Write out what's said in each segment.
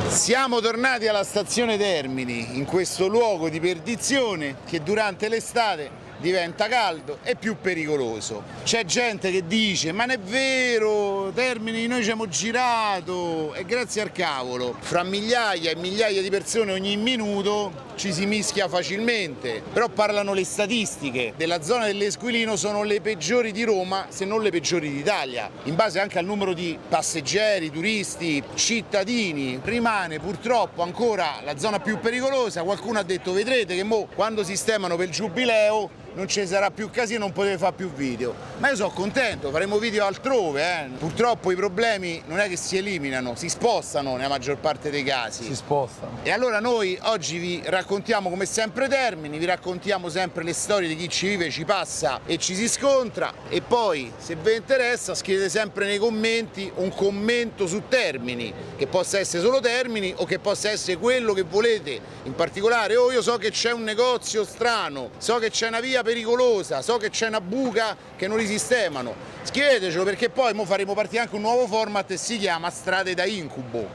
Siamo tornati alla stazione Termini, in questo luogo di perdizione che durante l'estate diventa caldo e più pericoloso. C'è gente che dice: ma non è vero, Termini noi ci abbiamo girato, e grazie al cavolo, fra migliaia e migliaia di persone ogni minuto ci si mischia facilmente. Però parlano le statistiche della zona dell'Esquilino, sono le peggiori di Roma, se non le peggiori d'Italia, in base anche al numero di passeggeri, turisti, cittadini. Rimane purtroppo ancora la zona più pericolosa. Qualcuno ha detto: vedrete che mo quando sistemano per il giubileo non ci sarà più casino, non potete fare più video. Ma io sono contento, faremo video altrove. Purtroppo i problemi non è che si eliminano, si spostano nella maggior parte dei casi. Si spostano. E allora noi oggi vi raccontiamo come sempre Termini, vi raccontiamo sempre le storie di chi ci vive, ci passa e ci si scontra. E poi, se vi interessa, scrivete sempre nei commenti un commento su Termini, che possa essere solo Termini o che possa essere quello che volete. In particolare: oh, io so che c'è un negozio strano, so che c'è una via pericolosa, so che c'è una buca che non li sistemano. Scrivetecelo, perché poi mo faremo partire anche un nuovo format e si chiama Strade da Incubo.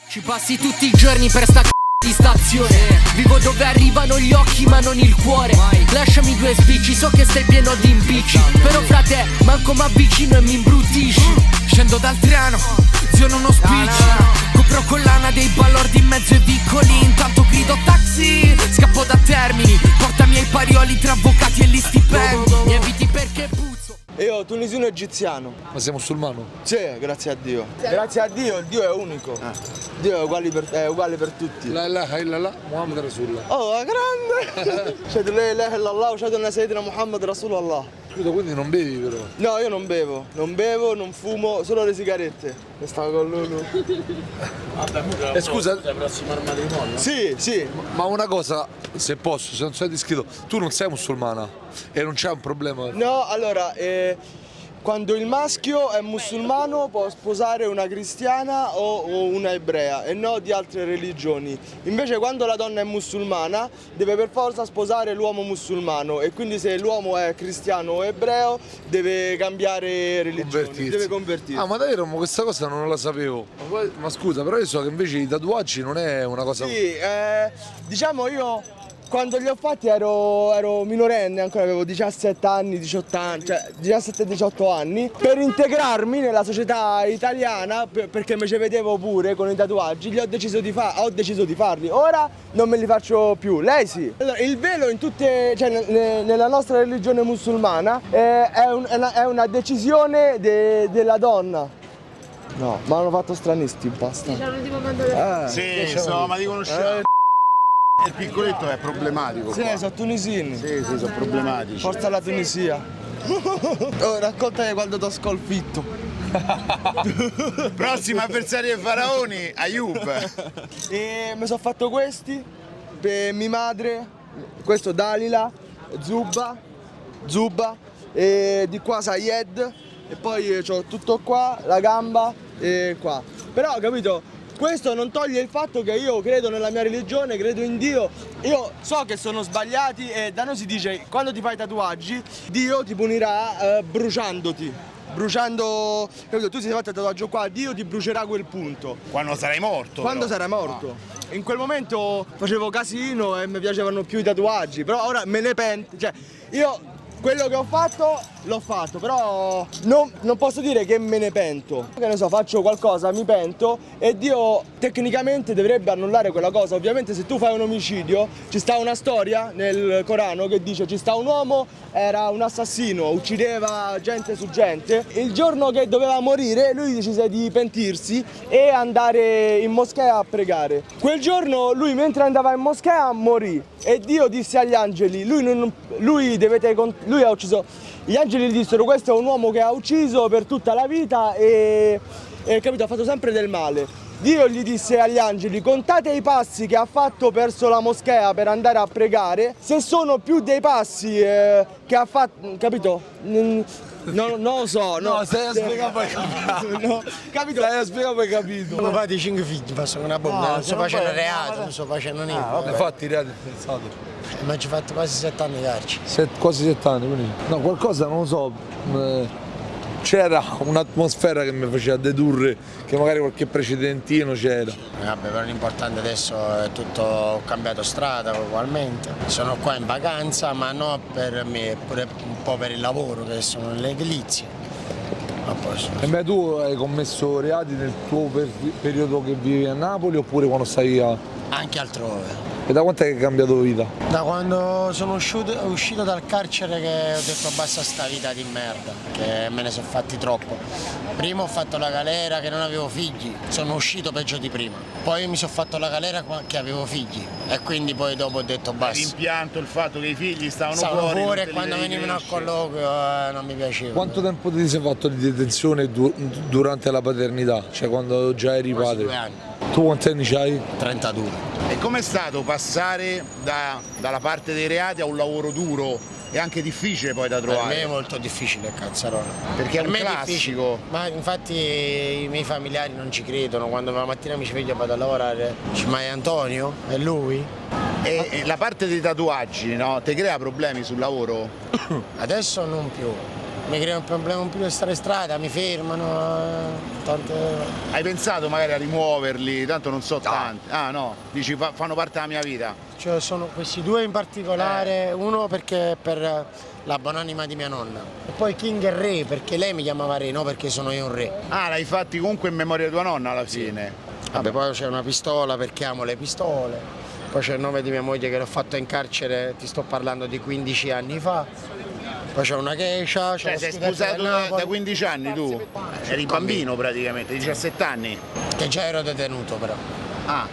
Ci passi tutti i giorni per sta di stazione. Vivo dove arrivano gli occhi ma non il cuore. Lasciami due spicci, so che stai pieno di impicci. Però frate, manco m'avvicino e mi imbruttisci. Scendo dal treno, zio non ho spicci. Copro collana dei balordi in mezzo ai vicoli. Intanto grido taxi, scappo da Termini. Portami ai parioli tra avvocati e gli stipendi. Mi eviti perché puzzo. Io tunisino egiziano. Ma sei musulmano? Sì, grazie a Dio. Grazie a Dio, il Dio è unico. Dio è uguale per tutti. La ilaha illallah Muhammad Rasulullah. Oh, grande! Shahadu la ilaha illallah wa shahadu anna sayyidina Muhammad Rasulullah. Scusa, quindi non bevi però? No, io non bevo, non fumo, solo le sigarette. E stavo con Lulu. Scusa, prossimo al matrimonio? Sì, sì. ma una cosa, se posso, se non sei discreto, tu non sei musulmana e non c'è un problema? No, allora, quando il maschio è musulmano può sposare una cristiana o una ebrea e no di altre religioni. Invece quando la donna è musulmana deve per forza sposare l'uomo musulmano, e quindi se l'uomo è cristiano o ebreo deve cambiare religione, deve convertirsi. Ah, ma davvero, ma questa cosa non la sapevo. Ma scusa, però io so che invece i tatuaggi non è una cosa... Sì, diciamo io... Quando li ho fatti ero minorenne, ancora avevo 17 anni, 18 anni, cioè 17-18 anni. Per integrarmi nella società italiana, perché me ci vedevo pure con i tatuaggi, ho deciso di farli. Ora non me li faccio più, lei sì. Allora, il velo in tutte, cioè nella nostra religione musulmana è una decisione della donna. No, ma hanno fatto stranissimi, basta. Diciamo tipo mandare... Sì, ma di conoscenza. Il piccoletto è problematico. Sì, qua. sono tunisini. Sì, sono problematici. Forza la Tunisia. Oh, raccontami quando t'ho sconfitto. Prossimo avversario dei faraoni, Ayub. E mi sono fatto questi per mia madre. Questo Dalila, Zuba, e di qua Sayed. E poi ho tutto qua, la gamba e qua. Però, capito? Questo non toglie il fatto che io credo nella mia religione, credo in Dio. Io so che sono sbagliati e da noi si dice: quando ti fai tatuaggi, Dio ti punirà bruciandoti. Bruciando, capito? Tu si sei fatto il tatuaggio qua, Dio ti brucerà quel punto. Quando sarai morto. Quando però. sarai morto. In quel momento facevo casino e mi piacevano più i tatuaggi, però ora me ne pento. Cioè, io quello che ho fatto, l'ho fatto, però non posso dire che me ne pento. Che ne so, faccio qualcosa, mi pento e Dio tecnicamente dovrebbe annullare quella cosa. Ovviamente se tu fai un omicidio, ci sta una storia nel Corano che dice: ci sta un uomo, era un assassino, uccideva gente su gente. Il giorno che doveva morire lui decise di pentirsi e andare in moschea a pregare. Quel giorno lui, mentre andava in moschea, morì e Dio disse agli angeli: lui ha ucciso. Gli angeli gli dissero: questo è un uomo che ha ucciso per tutta la vita e capito, ha fatto sempre del male. Dio gli disse agli angeli: contate i passi che ha fatto verso la moschea per andare a pregare, se sono più dei passi che ha fatto, capito? Non lo so, no. No, stai a spiegare poi capito. No, capito? Stai a spiegare poi capito. Come fate i 5 figli? Faccio una bomba, non sto facendo reato, non sto facendo niente. Infatti, reati pensato. Ma ci ho fatto quasi 7 anni di carcere. Quasi 7 anni, quindi. No, qualcosa non lo so. c'era un'atmosfera che mi faceva dedurre che magari qualche precedentino c'era. Vabbè, però l'importante adesso è tutto, ho cambiato strada ugualmente. Sono qua in vacanza, ma non per me, pure un po' per il lavoro, che sono nell'edilizia. Ma poi E beh, tu hai commesso reati nel tuo periodo che vivi a Napoli oppure quando stai anche altrove. E da quant'è che hai cambiato vita? Da quando sono uscito dal carcere che ho detto basta sta vita di merda, che me ne sono fatti troppo. Prima ho fatto la galera che non avevo figli, sono uscito peggio di prima. Poi mi sono fatto la galera che avevo figli e quindi poi dopo ho detto basta. L'impianto, il fatto che i figli stavano fuori non e te li quando devi venivano a crescere. colloquio non mi piaceva. Quanto tempo ti sei fatto di detenzione durante la paternità? Cioè quando già eri Quasi padre? 2 anni, Tu quanti anni c'hai? 32. E com'è stato passare dalla parte dei reati a un lavoro duro e anche difficile poi da Per me è trovare? molto difficile Cazzarola. Perché è Per un me classico. difficile. Ma infatti i miei familiari non ci credono. Quando la mattina mi sveglio e vado a lavorare, dici ma è Antonio? È lui? E la parte dei tatuaggi, no? Ti crea problemi sul lavoro? Adesso non più. Mi crea un problema in più di stare in strada, mi fermano, tante... Hai pensato magari a rimuoverli? Tanto non so tanti. Ah no, dici fanno parte della mia vita. Cioè sono questi due in particolare, uno perché per la buonanima di mia nonna e poi King e Re perché lei mi chiamava Re, no perché sono io un re. Ah, l'hai fatti comunque in memoria di tua nonna alla fine. Vabbè, poi c'è una pistola perché amo le pistole, poi c'è il nome di mia moglie che l'ho fatto in carcere, ti sto parlando di 15 anni fa. Poi c'è una geisha, c'è Cioè lo sei scudetto sposato del Napoli, da 15 anni tu? Eri bambino praticamente, 17 anni. che già ero detenuto però. Ah,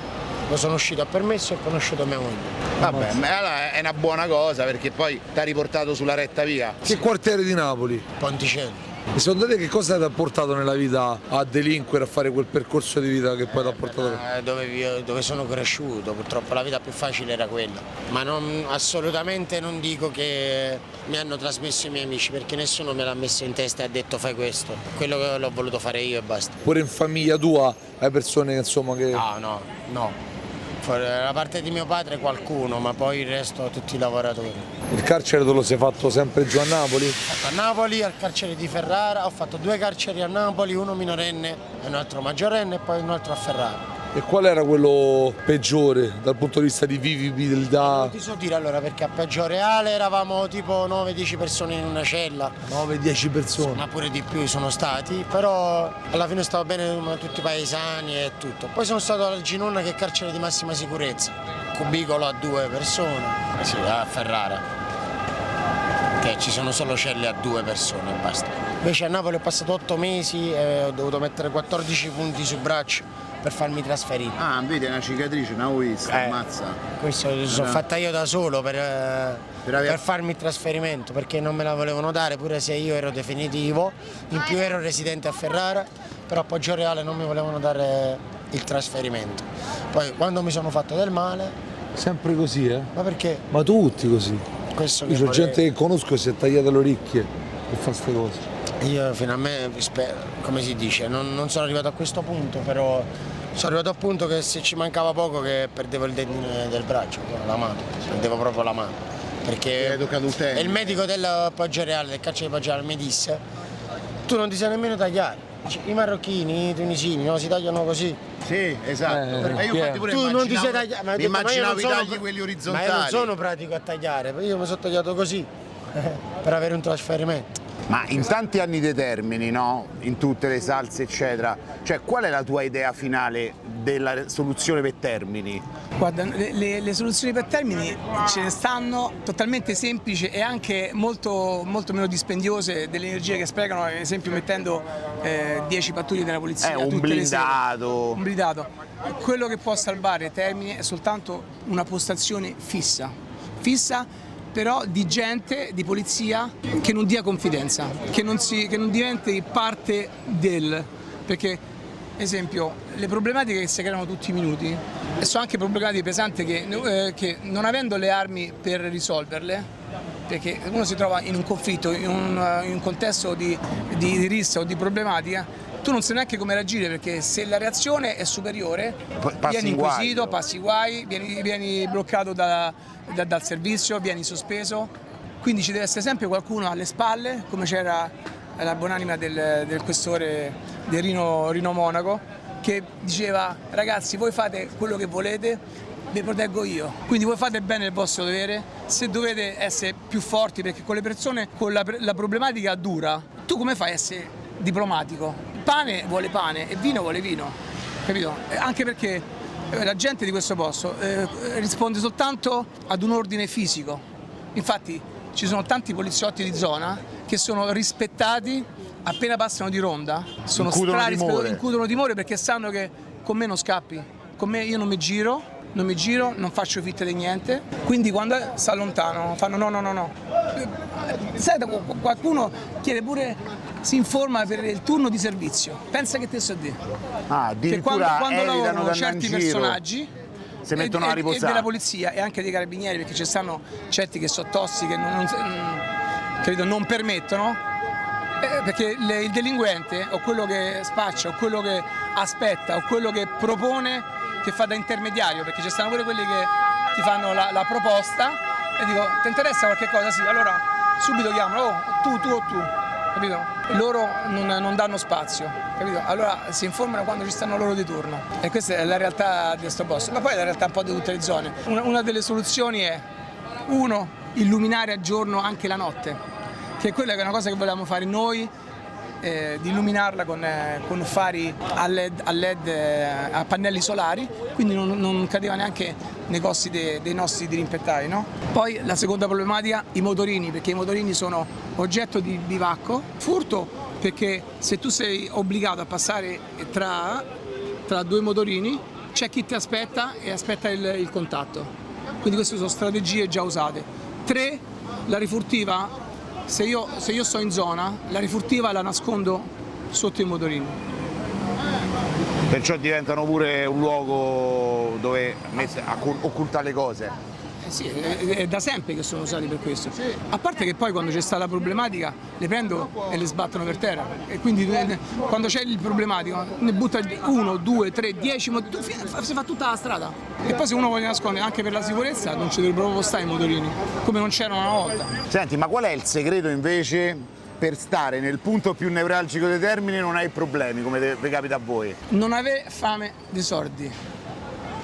Lo sono uscito a permesso e ho conosciuto mia moglie. vabbè, ma allora è una buona cosa perché poi ti ha riportato sulla retta via. Che quartiere di Napoli? Ponticelli. E secondo te che cosa ti ha portato nella vita a delinquere, a fare quel percorso di vita che poi ti ha portato? Dove sono cresciuto, purtroppo la vita più facile era quella. Ma assolutamente non dico che mi hanno trasmesso i miei amici, perché nessuno me l'ha messo in testa e ha detto fai questo. Quello che l'ho voluto fare io e basta. Pure in famiglia tua hai persone che insomma che... No. Da parte di mio padre qualcuno, ma poi il resto tutti i lavoratori. Il carcere te lo sei fatto sempre giù a Napoli? Ho fatto a Napoli, al carcere di Ferrara, ho fatto 2 carceri a Napoli, uno minorenne e un altro maggiorenne e poi un altro a Ferrara. E qual era quello peggiore dal punto di vista di vivibilità? Non ti so dire allora perché a Peggio Reale eravamo tipo 9-10 persone in una cella. 9-10 persone. Ma pure di più sono stati, però alla fine stavo bene con tutti i paesani e tutto. Poi sono stato al Ginonna che è carcere di massima sicurezza, cubicolo a 2 persone, sì, a Ferrara. Che ci sono solo celle a 2 persone e basta. Invece a Napoli ho passato 8 mesi e ho dovuto mettere 14 punti sul braccio per farmi trasferire. Ah, vedi, è una cicatrice, una vista, ammazza. Questo lo sono fatta io da solo per farmi il trasferimento, perché non me la volevano dare, pure se io ero definitivo, in più ero residente a Ferrara, però a Poggioreale non mi volevano dare il trasferimento. Poi quando mi sono fatto del male, Sempre così, eh? ma perché? Ma tutti così. Questo Io c'ho gente che conosco che si è tagliata le orecchie per fare queste cose. Io finalmente, come si dice, non sono arrivato a questo punto, però sono arrivato al punto che se ci mancava poco che perdevo il tendine del braccio, la mano, perdevo proprio la mano. Perché hai toccato il tendine. il medico del Poggioreale, del carcere di Poggioreale mi disse, tu non ti sai nemmeno tagliare. I marocchini, i tunisini, no, si tagliano così. Sì, esatto. Eh, Io infatti pure Tu non ti sei tagliato. mi immaginavo i tagli quelli orizzontali. Ma io non sono pratico a tagliare, io mi sono tagliato così per avere un trasferimento. Ma in tanti anni dei termini, no? In tutte le salse, eccetera. Cioè, qual è la tua idea finale della soluzione per termini? Guarda, le soluzioni per termini ce ne stanno, totalmente semplici e anche molto meno dispendiose delle energie che sprecano, ad esempio mettendo 10 pattuglie della polizia Un tutte le sere. blindato. Un blindato. Quello che può salvare i termini è soltanto una postazione fissa però di gente, di polizia che non dia confidenza, che non diventi parte perché esempio le problematiche che si creano tutti i minuti sono anche problematiche pesanti che non avendo le armi per risolverle, perché uno si trova in un conflitto, in un contesto di rissa o di problematica, tu non sai neanche come reagire, perché se la reazione è superiore vieni inquisito, passi guai, vieni bloccato dal servizio, vieni sospeso, quindi ci deve essere sempre qualcuno alle spalle, come c'era la buonanima del questore del Rino Monaco, che diceva: ragazzi, voi fate quello che volete, vi proteggo io, quindi voi fate bene il vostro dovere. Se dovete essere più forti, perché con le persone con la problematica dura, tu come fai a essere diplomatico? Pane vuole pane e vino vuole vino, capito? Anche perché la gente di questo posto risponde soltanto ad un ordine fisico. Infatti ci sono tanti poliziotti di zona che sono rispettati appena passano di ronda, sono incutono timore perché sanno che con me non scappi, con me io non mi giro, non faccio finta di niente, quindi quando si allontanano fanno no. Sai, qualcuno chiede pure, si informa per il turno di servizio, pensa che te so dire. Che quando evitano lavorano di certi andare in giro, personaggi si mettono a riposare. E della polizia e anche dei carabinieri, perché ci stanno certi che sono tossi, che credo non permettono, perché il delinquente o quello che spaccia o quello che aspetta o quello che propone, che fa da intermediario, perché ci stanno pure quelli che ti fanno la proposta e dico: ti interessa qualche cosa? Sì, allora subito chiamano, tu, capito? Loro non danno spazio, capito? Allora si informano quando ci stanno loro di turno, e questa è la realtà di questo posto, ma poi è la realtà un po' di tutte le zone. Una delle soluzioni è, uno, illuminare a giorno anche la notte, che quella è una cosa che volevamo fare noi, di illuminarla con fari a LED a pannelli solari, quindi non cadeva neanche nei costi dei nostri dirimpettai, no? Poi la seconda problematica, i motorini, perché i motorini sono oggetto di bivacco, furto, perché se tu sei obbligato a passare tra due motorini c'è chi ti aspetta e aspetta il contatto, quindi queste sono strategie già usate. 3, la rifurtiva. Se io sto in zona, la rifurtiva la nascondo sotto i motorini. Perciò diventano pure un luogo dove occulta le cose. Sì, è da sempre che sono usati per questo. A parte che poi quando c'è stata la problematica le prendo e le sbattono per terra. E quindi quando c'è il problematico ne butta 1, 2, 3, 10, si fa tutta la strada. E poi se uno vuole nascondere anche per la sicurezza non ci dovrebbero proprio stare i motorini, come non c'erano una volta. Senti, ma qual è il segreto invece per stare nel punto più nevralgico dei Termini e non hai problemi, come vi capita a voi? Non avere fame di soldi,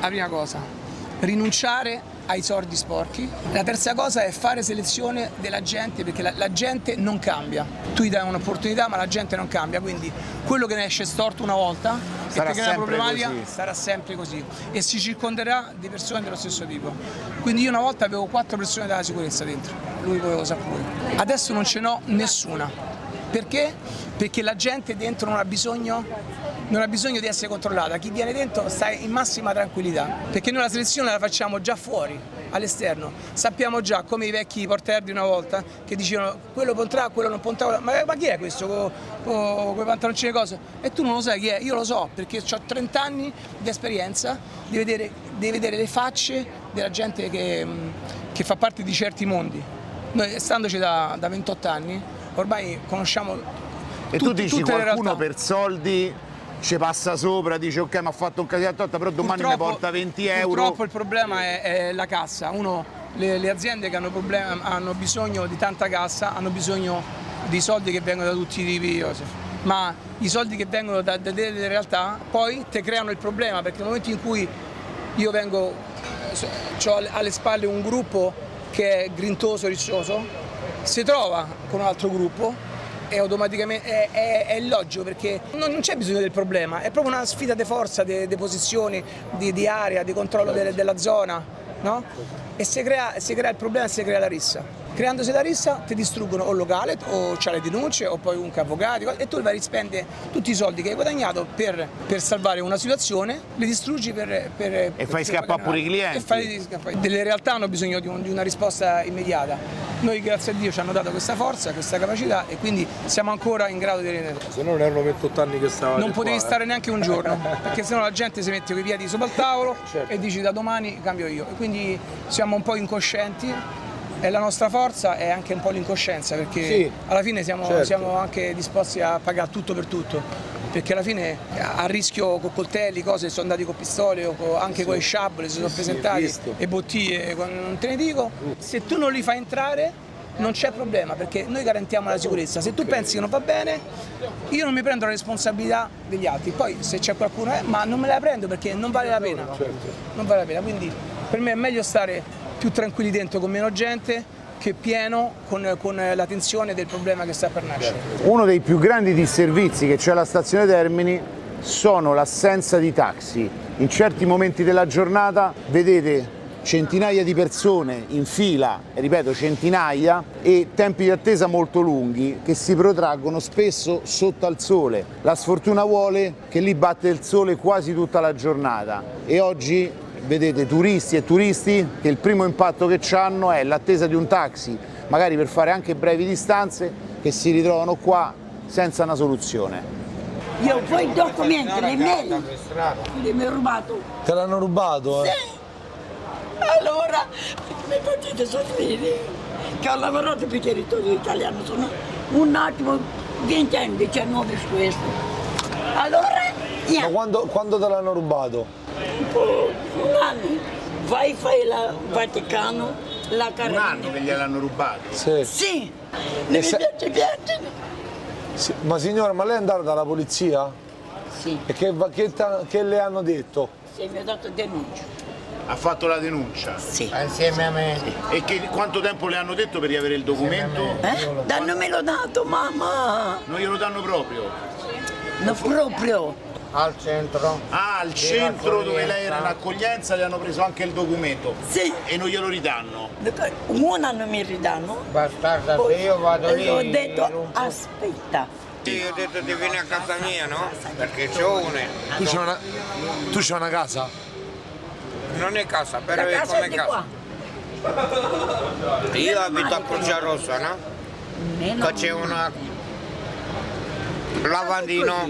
la prima cosa. Rinunciare ai soldi sporchi. La terza cosa è fare selezione della gente, perché la gente non cambia. Tu gli dai un'opportunità ma la gente non cambia, quindi quello che ne esce storto una volta sarà e che crea una problematica così. Sarà sempre così e si circonderà di persone dello stesso tipo. Quindi io una volta avevo 4 persone della sicurezza dentro, lui lo sapeva. Adesso non ce n'ho nessuna. Perché? Perché la gente dentro non ha bisogno di essere controllata, chi viene dentro sta in massima tranquillità, perché noi la selezione la facciamo già fuori, all'esterno, sappiamo già, come i vecchi portieri di una volta che dicevano quello può entrare, quello non può entrare, ma chi è questo con quei pantaloncini e cose? E tu non lo sai chi è, io lo so, perché ho 30 anni di esperienza di vedere le facce della gente che fa parte di certi mondi. Noi, standoci da 28 anni, ormai conosciamo E tu dici tutte le qualcuno realtà. per soldi ci passa sopra, dice ok mi ha fatto un casino a però domani mi porta 20 euro. Purtroppo il problema è la cassa. Le aziende che hanno bisogno di tanta cassa hanno bisogno di soldi che vengono da tutti i tipi di cose. Ma i soldi che vengono da delle realtà poi ti creano il problema, perché nel momento in cui io ho alle spalle un gruppo che è grintoso, riccioso, si trova con un altro gruppo e automaticamente è illogico, perché non c'è bisogno del problema, è proprio una sfida di forza, di posizioni, di area, di controllo della zona, no? E si crea il problema e si crea la rissa. Creandosi la rissa ti distruggono o il locale o c'è le denunce o poi comunque avvocati e tu vai a rispendere tutti i soldi che hai guadagnato per salvare una situazione, li distruggi E fai scappare pure i clienti. Delle realtà hanno bisogno di una risposta immediata. Noi grazie a Dio ci hanno dato questa forza, questa capacità e quindi siamo ancora in grado di rendere. Se no non erano 28 anni che stavate Non potevi qua, stare neanche un giorno, perché sennò la gente si mette con i piedi sopra il tavolo e dici da domani cambio io. E quindi siamo un po' incoscienti e la nostra forza è anche un po' l'incoscienza, perché alla fine siamo anche disposti a pagare tutto per tutto, perché alla fine a rischio con coltelli, cose, sono andati con pistole o anche con le sciabole, si sono presentati e bottiglie, non te ne dico. Se tu non li fai entrare non c'è problema perché noi garantiamo la sicurezza. Se tu pensi che non va bene, io non mi prendo la responsabilità degli altri, poi se c'è qualcuno, ma non me la prendo perché non vale la pena. Non vale la pena, quindi per me è meglio stare più tranquilli dentro con meno gente che pieno con la tensione del problema che sta per nascere. Uno dei più grandi disservizi che c'è alla stazione Termini sono l'assenza di taxi. In certi momenti della giornata vedete centinaia di persone in fila, ripeto centinaia, e tempi di attesa molto lunghi che si protraggono spesso sotto al sole. La sfortuna vuole che lì batte il sole quasi tutta la giornata e oggi vedete turisti e turisti che il primo impatto che hanno è l'attesa di un taxi, magari per fare anche brevi distanze, che si ritrovano qua senza una soluzione. Io poi i documenti, le mail, li mi ho rubato. Te l'hanno rubato? Sì. Allora mi potete soffrire che ho lavorato per il territorio italiano, sono un attimo 20 anni, 19 su questo. Allora, Ma quando te l'hanno rubato? un anno, vai fai il Vaticano, la Un carabinieri. anno che gliel'hanno rubato? Sì. Sì, mi piace piangere. Sì. Ma signora, ma lei è andata dalla polizia? Sì, E che le hanno detto? sì, mi ha dato denuncia. Ha fatto la denuncia? Sì. Insieme a me. E quanto tempo le hanno detto per riavere il documento? Non me l'ho dato, mamma. Non glielo danno proprio? Non proprio. Al centro. Ah, al centro dove lei era in accoglienza le hanno preso anche il documento? Sì. E non glielo ridanno? Una non mi ridanno. Bastarda, se io vado lì. E ho detto aspetta. Io ho detto di venire a casa mia, no? Perché c'ho una. Tu c'hai una casa? Non è casa, però La è casa è come di casa. qua. Io abito a Croce Rossa, no? Meno Che c'è una lavandino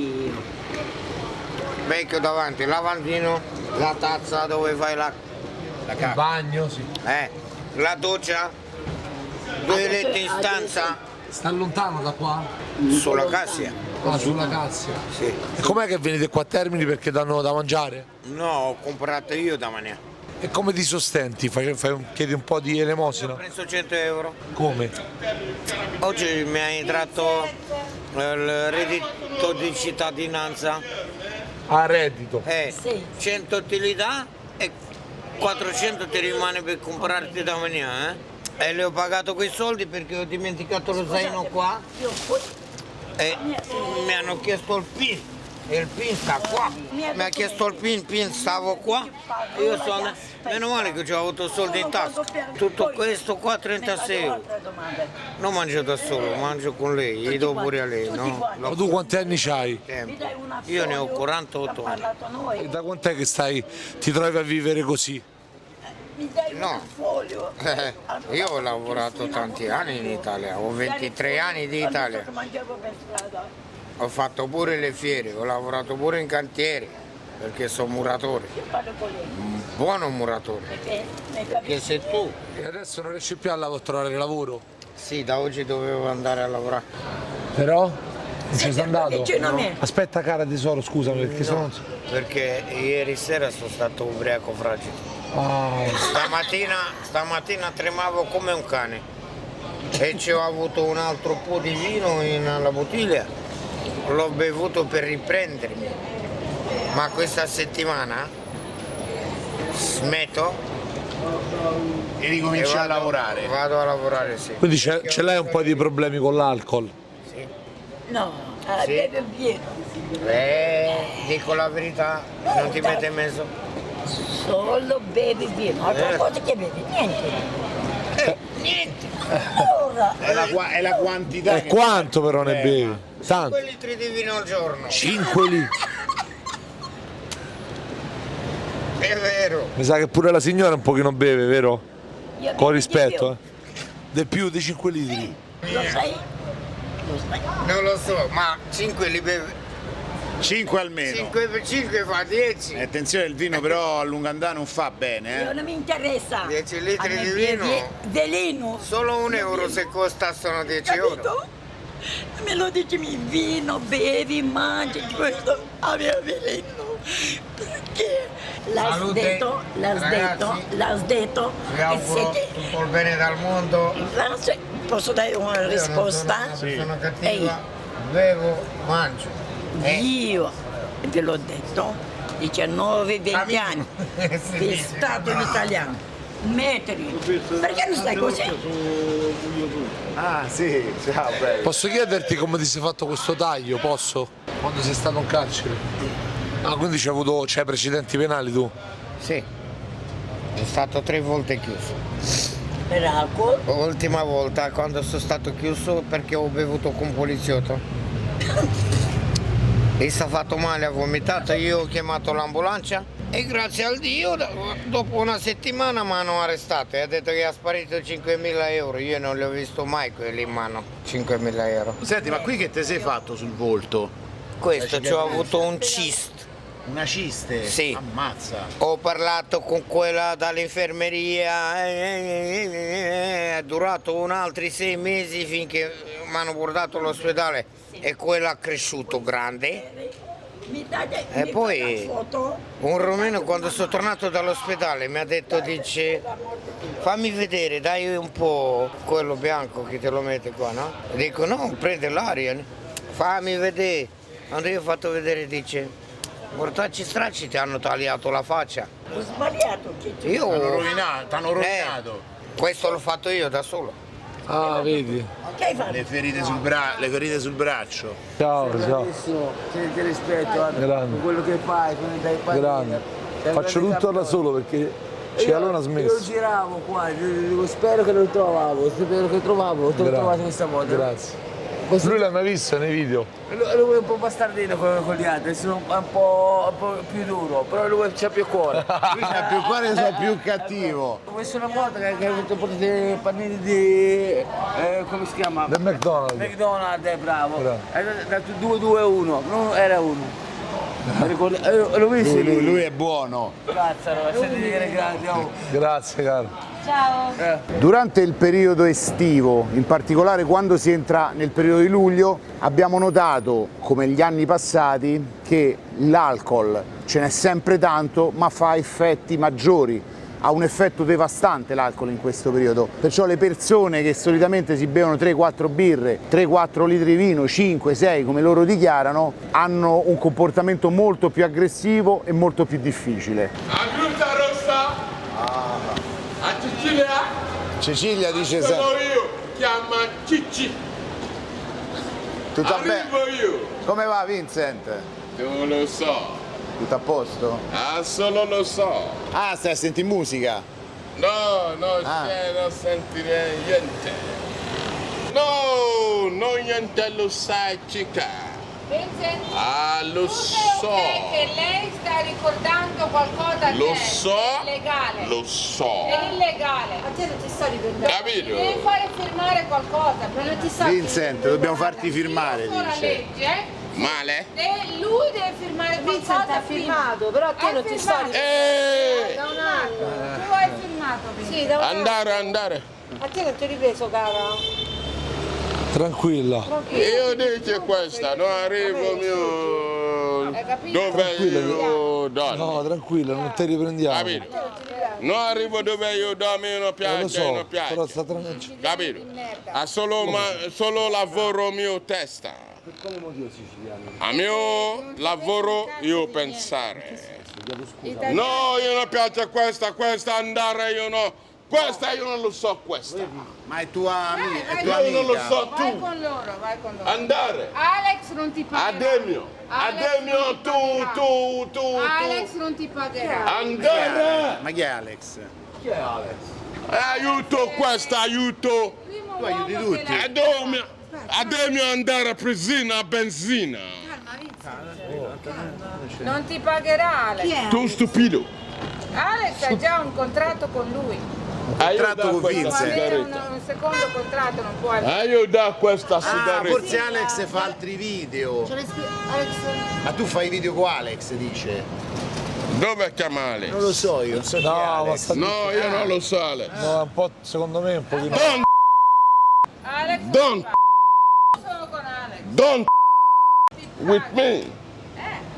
vecchio davanti, lavandino, la tazza dove fai Il bagno, sì. la doccia, 2 letti in stanza, Sta lontano da qua? sulla cassia. Ah, sulla Cassia. Sì. E com'è che venite qua a Termini perché danno da mangiare? No, ho comprato io da mangiare. E come ti sostenti? Chiedi un po' di Ho elemosina? preso 100 euro. Come? Oggi mi ha entrato il reddito di cittadinanza. A reddito. Sì. 100 te li dà e 400 ti rimane per comprarti da mangiare. E le ho pagato quei soldi perché ho dimenticato lo zaino qua e mi hanno chiesto il PIN. E il PIN sta qua. Mi ha chiesto il PIN stavo qua. Io sono. Meno male che ho avuto soldi in tasca. Tutto questo qua 36 euro. Non mangio da solo, mangio con lei, gli do pure a lei, no? Ma tu quanti anni c'hai? Tempo. Io ne ho 48 anni. E da quant'è che ti trovi a vivere così? Mi dai No. un foglio. Io ho lavorato tanti anni in Italia, ho 23 anni di Italia. Mangiavo per strada. Ho fatto pure le fiere, ho lavorato pure in cantieri, perché sono muratore, Io parlo con lei. un buono muratore. Perché mi Che capisci? se tu, E adesso non riesci più a trovare lavoro? sì, da oggi dovevo andare a lavorare. Però? Non ci sei andato? Vicino a me. Aspetta cara tesoro, scusami, perché sono... Perché ieri sera sono stato ubriaco fragile. Ah, Stamattina tremavo come un cane e ci ho avuto un altro po' di vino nella bottiglia, l'ho bevuto per riprendermi, ma questa settimana smetto E ricominci a lavorare? Vado a lavorare, sì. quindi ce l'hai un po' di problemi con l'alcol? No, Sì. beve pieno. Dico la verità, non ti mette in mezzo? Solo bevi pieno. Altra cosa che bevi? Niente. Niente! Allora, È la quantità. E quanto però ne bevi? 5 Tanto. litri di vino al giorno, 5 litri. è vero. Mi sa che pure la signora un pochino beve, vero? io Con bevo di rispetto, più. Di più di 5 litri? Lo sai? Lo sai? Non lo so, ma 5 li beve. 5 almeno. 5 per 5 fa 10. E attenzione, il vino però a lungo andare non fa bene, Io non mi interessa. 10 litri A me di bevi vino? Veleno. Solo 1 euro se costassero 10 euro. Capito? Me lo dici, vino, bevi, mangi, questo aveva veleno. Perché l'hai Salute, detto, ragazzi. l'hai detto Vi che auguro siete tutto il bene dal mondo. grazie, Posso dare una risposta? Sono cattiva, bevo, mangio. Io te l'ho detto, 19-20 anni di Stato italiano. Metri, perché non stai così? Ah sì, ciao bello. Posso chiederti come ti sei fatto questo taglio? Posso? Quando sei stato in carcere? Ah, quindi c'hai precedenti penali tu? Sì, è stato 3 volte chiuso. Per alcol? L'ultima volta quando sono stato chiuso perché ho bevuto con un poliziotto. E si è fatto male, ha vomitato, io ho chiamato l'ambulanza e grazie al Dio dopo una settimana mi hanno arrestato e ha detto che ha sparito 5.000 euro. Io non li ho visto mai quelli in mano, 5.000 euro. Senti, ma qui che te sei fatto sul volto? Questo, ci ho avuto un cyst. Una ciste? Sì. Ammazza. Ho parlato con quella dall'infermeria, è durato un altri 6 mesi finché mi hanno portato all'ospedale e quella ha cresciuto grande. E poi un romeno quando sono tornato dall'ospedale mi ha detto, dice, fammi vedere, dai un po' quello bianco che te lo mette qua, no? E dico no, prende l'aria, fammi vedere. Quando io ho fatto vedere dice, mortacci stracci ti hanno tagliato la faccia. Ho sbagliato, Ciccio. Io T'hanno rovinato. questo l'ho fatto io da solo. Ah, vedi? Che hai fatto? Le ferite sul braccio. Ciao, ciao. Ti rispetto, guarda, Grande. con quello che fai, con dai panini. Grande. Faccio tutto da solo perché Cialone ha Io smesso. giravo qua, spero che lo trovavo, spero che trovavo, l'ho trovato questa volta. Grazie. Lui l'ha mai visto nei video? Lui è un po' bastardino con gli altri, sono un po' più duro, però lui c'ha più cuore. Lui c'ha più cuore e sono più cattivo. Questa è una volta che avete portato i panini di... come si chiama? Del McDonald's. McDonald's, è bravo. Bravo. È dato 2-2-1, non era uno. L'ho visto? Lui è buono. Cazzo, siete dire grandi, oh. Grazie, caro. Durante il periodo estivo, in particolare quando si entra nel periodo di luglio, abbiamo notato, come gli anni passati, che l'alcol ce n'è sempre tanto, ma fa effetti maggiori. Ha un effetto devastante l'alcol in questo periodo, perciò le persone che solitamente si bevono 3-4 birre, 3-4 litri di vino, 5-6 come loro dichiarano, hanno un comportamento molto più aggressivo e molto più difficile. A Cecilia? Cecilia dice Sono io, chiama Cicci. tutto bene? Arrivo io. Come va Vincent? Non lo so. Tutto a posto? Ah, solo lo so. Ah, stai a sentire musica? No, non sentire niente. No, non niente lo sai, cica. Vincent, Ah, lo tu so. sei che lei sta ricordando qualcosa Lo che so. è illegale. Lo so. È illegale. A te non ti sta ricordando. Capito? Devi fare firmare qualcosa, però non ti sta Vincent, dobbiamo farti firmare, la dice. legge. Male? Lui deve firmare qualcosa. Vincent ha firmato, però a te non ti sta Da un attimo. Tu hai firmato, Vincent. Sì, da Andare. A te non ti ho ripreso, cara. Tranquilla. Io dico questa, non arrivo mio. Dove io dormo. No, tranquilla, non ti riprendiamo. Capito? Non arrivo dove io dormo, io non Lo piace, so, non piace. però sta tranquillo. Capito? Ha solo lavoro mio testa. A mio lavoro io pensare. No, io non piace questa andare, io no. Questa io non lo so, questa. Ma è tua amica? Io non lo so, Vai tu. con loro, vai con loro. Andare. Alex non ti pagherà. Ademio, tu. Alex non ti pagherà. Andare. Ma chi è Alex? Aiuto questa, aiuto. Tu aiuti tutti. Ademio andare a prisina a benzina. Non ti pagherà Alex. Tu stupido. Alex ha già un contratto con lui. Contratto con Può Vincent. avere un secondo contratto, non può. Io da questa Ah, sigaretta. forse Alex fa altri video. Ma tu fai video con Alex, dice? Dove chiama Alex? Non lo so io, non so chi è No, ma Alex. sta... No, io non lo so Alex. No, un po', secondo me un pochino. Alex Don't. solo con Alex. Don't with me.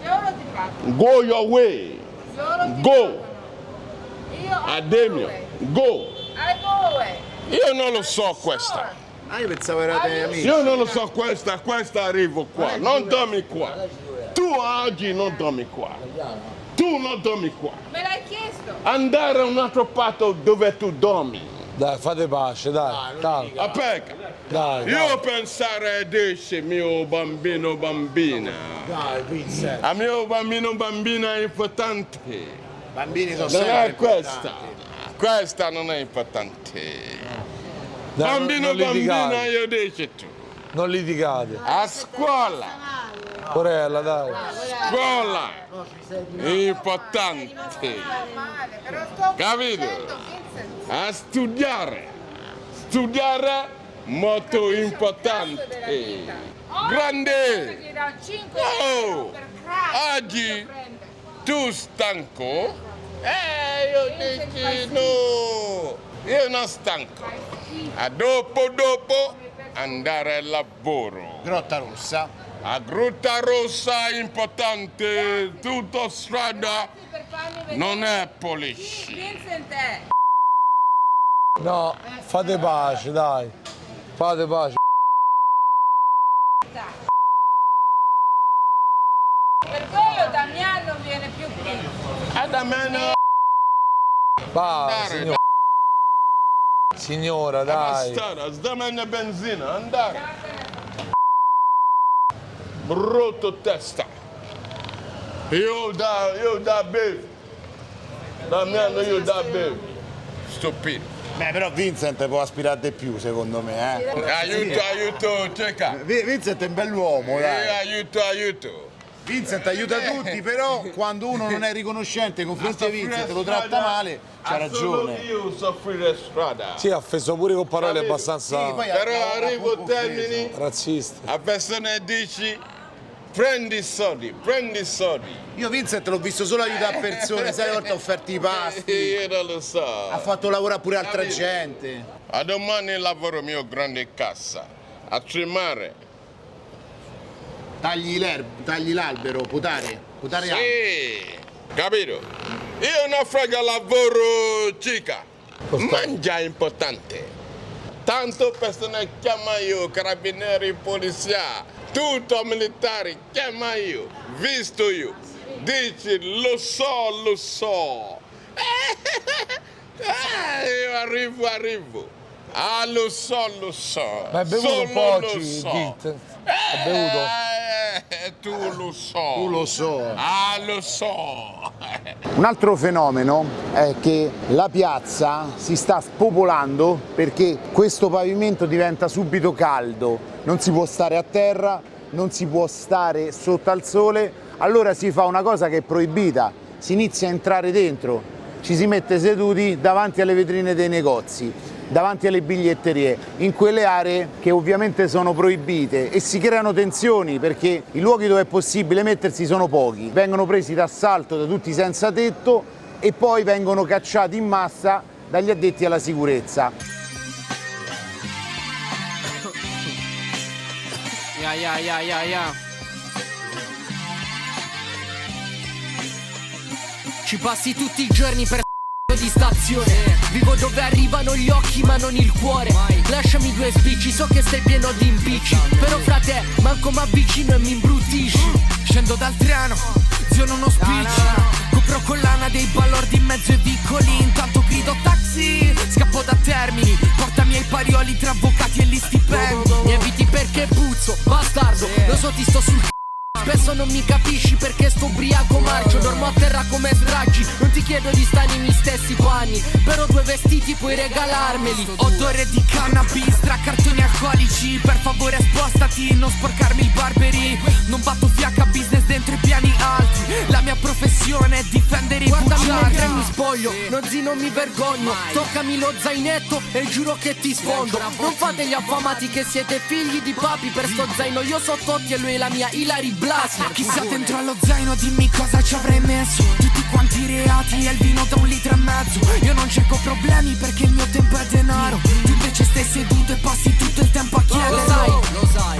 Loro ti pagano. Go your way. Loro ti Go. pagano. Io Ademio, go. I go away. Io non lo so questa. Ah, io pensavo erate amici. Io non lo so, questa arrivo qua. Non dormi qua. Tu oggi non dormi qua. Tu non dormi qua. Me l'hai chiesto? Andare a un altro patto dove tu dormi. Dai, fate pace, dai. Aspetta. Dai. Io pensare dice mio bambino bambina. Dai, Vincent. A mio bambino bambina è importante. Bambini sono Non sempre è questa. importanti. Questa non è importante. Dai, Bambino non litigate. bambina io dice tu. Non litigate. A scuola. Sorella, dai. Scuola. Importante. Però sto Capito? dicendo, Vincent, A studiare. Studiare molto importante. Grande. gli dà 5 Oh, euro per crack. oggi tu stanco? Io dico no. Io non stanco. A dopo andare al lavoro. Grotta Rossa. A Grotta Rossa importante, tutta strada non è police. Vincent è. No, fate pace, dai. Fate pace. Per quello Damiano non viene più qui. Da me no. Va, signora, dai. Basta, sdamene benzina, andare. Brutto testa. Io da bev. Damiano io da bev. Stupido. Beh, però Vincent può aspirare di più, secondo me, eh. Aiuto, cerca. Vincent è un bell'uomo, dai. Aiuto. Vincent aiuta tutti, però quando uno non è riconoscente nei confronti di Vincent lo tratta male, c'ha ragione. Io soffrire strada. Sì, ha offeso pure con parole abbastanza Sì, poi Però arrivo a termini, razziste. la persona dici prendi soldi. Io Vincent l'ho visto solo aiutare persone, sai, volte ha offerto i pasti, Io non lo so. ha fatto lavorare pure altra gente. A domani lavoro mio grande cassa. A trimare. Tagli l'albero, potare alto. Sì, capito? Io non frega lavoro, cica. Mangia è importante. Tanto persone chiama io, carabinieri, polizia, tutto militare, chiama io, visto io. Dici, lo so. Io arrivo. Ah, lo so. Ma hai bevuto un po' oggi, Git? Hai bevuto? Tu lo so. Ah, lo so. Un altro fenomeno è che la piazza si sta spopolando perché questo pavimento diventa subito caldo, non si può stare a terra, non si può stare sotto al sole, allora si fa una cosa che è proibita, si inizia a entrare dentro, ci si mette seduti davanti alle vetrine dei negozi, davanti alle biglietterie, in quelle aree che ovviamente sono proibite e si creano tensioni perché i luoghi dove è possibile mettersi sono pochi, vengono presi d'assalto da tutti senza tetto e poi vengono cacciati in massa dagli addetti alla sicurezza. Yeah. Ci passi tutti i giorni per di stazione. Vivo dove arrivano gli occhi ma non il cuore. Lasciami due spicci, so che stai pieno di impicci, però frate, manco m'avvicino e mi imbruttisci. Scendo dal treno, zio non ho spicci, copro collana dei balordi in mezzo ai vicoli. Intanto grido taxi, scappo da Termini, portami ai parioli tra avvocati e gli stipendi. Mi eviti perché puzzo, bastardo, lo so ti sto sul spesso non mi capisci perché sto ubriaco marcio, dormo a terra come stracci. Non ti chiedo di stare nei miei stessi panni, però due vestiti puoi regalarmeli. Odore di cannabis tra cartoni alcolici, per favore spostati, non sporcarmi il Barberi. Non batto fiacca business dentro i piani alti, la mia professione è difendere i bugiardi. Guardami mentre mi spoglio, non mi vergogno, toccami lo zainetto e giuro che ti sfondo. Non fate gli affamati che siete figli di papi, per sto zaino io so Totti e lui è la mia Hilary Blasio. Chissà dentro allo zaino dimmi cosa ci avrei messo, tutti quanti reati e il vino da 1,5 litri. Io non cerco problemi perché il mio tempo è denaro, tu invece stai seduto e passi tutto il tempo a chiedere. Lo sai,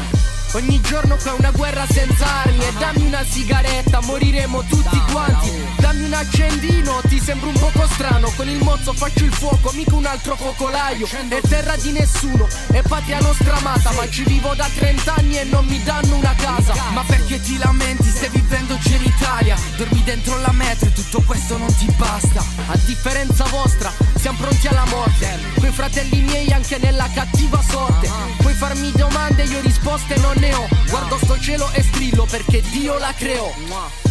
Ogni giorno qua è una guerra senza armi. E dammi una sigaretta, moriremo tutti quanti. Dammi un accendino, ti sembra un poco strano. Con il mozzo faccio il fuoco, mica un altro focolaio. È terra di nessuno, è patria nostra amata. Ma ci vivo da 30 anni e non mi danno una casa. Ma perché ti lamenti? Stai vivendo già in Italia. Dormi dentro la metro e tutto questo non ti basta. A differenza vostra, siamo pronti alla morte. Coi fratelli miei anche nella cattiva sorte. Puoi farmi domande, io risposte non ne ho. Guardo sto cielo e strillo perché Dio la creò.